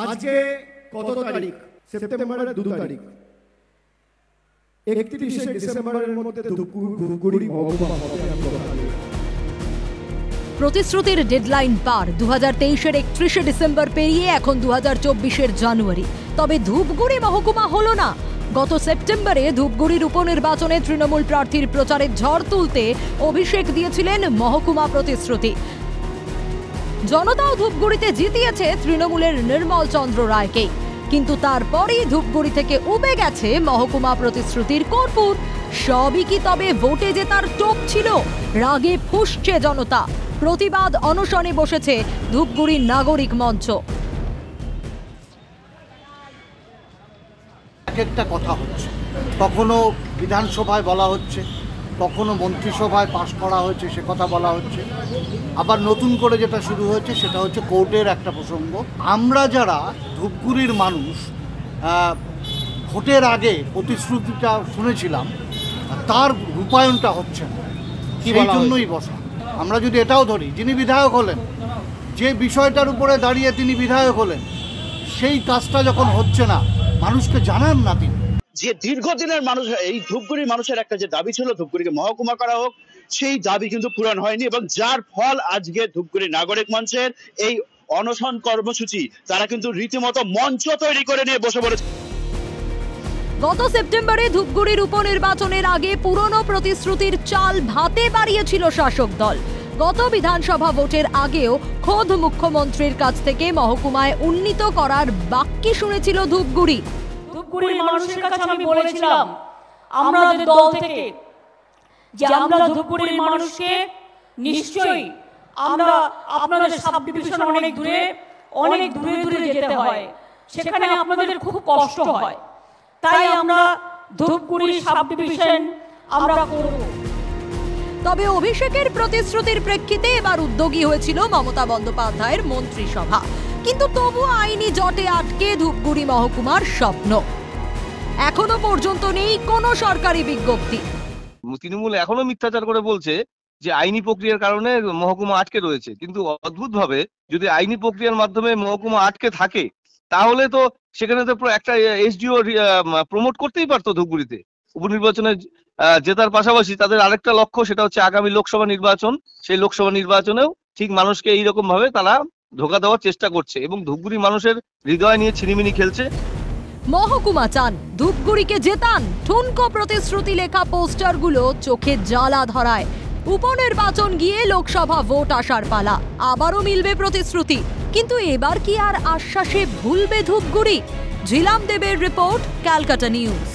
আজকে কত তারিখ? সেপ্টেম্বরের 2 তারিখ। 31শে ডিসেম্বরের মধ্যে ধূপগুড়ি মহকুমা হবে। প্রতিশ্রুতির ডেডলাইন পার। 2023-এর 31শে ডিসেম্বর পেরিয়ে এখন 2024-এর জানুয়ারি, তবে ধূপগুড়ি মহকুমা হলো না। গত সেপ্টেম্বরে ধূপগুড়ির উপনির্বাচনে তৃণমূল প্রার্থীর প্রচারের ঝড় তুলতে অভিষেক দিয়েছিলেন মহকুমা প্রতিশ্রুতি। জনতাও ধূপগুড়িতে জিতিয়েছে তৃণমূলের নির্মল চন্দ্র রায়কে, কিন্তু তারপরই ধূপগুড়ি থেকে উবে গেছে মহকুমা প্রতিশ্রুতির কর্পূর। সবই কি তবে ভোটে জেতার টোপ ছিল? রাগে ফুঁসছে জনতা। প্রতিবাদ অনশনে বসেছে ধূপগুড়ির নাগরিক মঞ্চ। একটা কথা হচ্ছে, কখনো বিধানসভায় বলা হচ্ছে, কখনো মন্ত্রিসভায় পাশ করা হয়েছে, সে কথা বলা হচ্ছে। আবার নতুন করে যেটা শুরু হয়েছে সেটা হচ্ছে কোর্টের একটা প্রসঙ্গ। আমরা যারা ধূপগুড়ির মানুষ ভোটের আগে প্রতিশ্রুতিটা শুনেছিলাম, তার রূপায়ণটা হচ্ছে না, সেই জন্যই বসা। আমরা যদি এটাও ধরি, যিনি বিধায়ক হলেন, যে বিষয়টার উপরে দাঁড়িয়ে তিনি বিধায়ক হলেন, সেই কাজটা যখন হচ্ছে না, মানুষকে জানান না তিনি। যে দীর্ঘদিনের মানুষ, এই ধূপগুড়ির মানুষের একটা যে দাবি ছিল ধূপগুড়িকে মহকুমা করা হোক, সেই দাবি কিন্তু পূরণ হয়নি, এবং যার ফল আজকে ধূপগুড়ি নাগরিক মঞ্চের এই অনশন কর্মসূচি। তারা কিন্তু রীতিমতো মঞ্চ তৈরি করে নিয়ে বসে পড়েছে। গত সেপ্টেম্বরে ধূপগুড়ির উপনির্বাচনের আগে পুরনো প্রতিশ্রুতির চাল ভাতে বাড়িয়েছিল শাসক দল। গত বিধানসভা ভোটের আগেও খোদ মুখ্যমন্ত্রীর কাছ থেকে মহকুমায় উন্নীত করার বাক্যে শুনেছিল ধূপগুড়ি। ধূপগুড়ির মানুষের কাছে আমি বলেছিলাম আমাদের দল থেকে যে আমরা ধূপগুড়ির মানুষকে নিশ্চয়ই আমরা আপনাদের সাব ডিভিশন অনেক দূরে যেতে হয়, সেখানে আপনাদের খুব কষ্ট হয়, তাই আমরা ধূপগুড়ির সাব ডিভিশন আমরা করব। তবে অভিষেকের প্রতিশ্রুতির প্রেক্ষিতে এবার উদ্যোগী হয়েছিল মমতা বন্দ্যোপাধ্যায়ের মন্ত্রিসভা, কিন্তু তবু আইনি জটে আটকে ধূপগুড়ি মহকুমার স্বপ্ন। এখনো পর্যন্ত নেই কোনো সরকারি বিজ্ঞপ্তি। তৃণমূল এখনো মিথ্যাচার করে বলছে যে আইনি প্রক্রিয়ার কারণে মহকুমা আটকে রয়েছে, কিন্তু অদ্ভুতভাবে যদি আইনি প্রক্রিয়ার মাধ্যমে মহকুমা আটকে থাকে, তাহলে তো সেখানে তো একটা এসডিও প্রমোট করতেই পারতো ধূপগুড়িতে। উপনির্বাচনে জেতার পাশাপাশি তাদের আরেকটা লক্ষ্য, সেটা হচ্ছে আগামী লোকসভা নির্বাচন। সেই লোকসভা নির্বাচনেও ঠিক মানুষকে এইরকম ভাবে তারা ধোঁকা দেওয়ার চেষ্টা করছে এবং ধূপগুড়ি মানুষের হৃদয় নিয়ে ছিনিমিনি খেলছে। মহকুমা চান, ধূপগুড়িকে জেতান। ঠুনকো প্রতিশ্রুতি লেখা পোস্টারগুলো চোখে জ্বালা ধরায়। উপনির্বাচন গিয়ে লোকসভা ভোট আসার পালা, আবারও মিলবে প্রতিশ্রুতি, কিন্তু এবার কি আর আশ্বাসে ভুলবে ধূপগুড়ি? ঝিলাম দেবের রিপোর্ট, ক্যালকাটা নিউজ।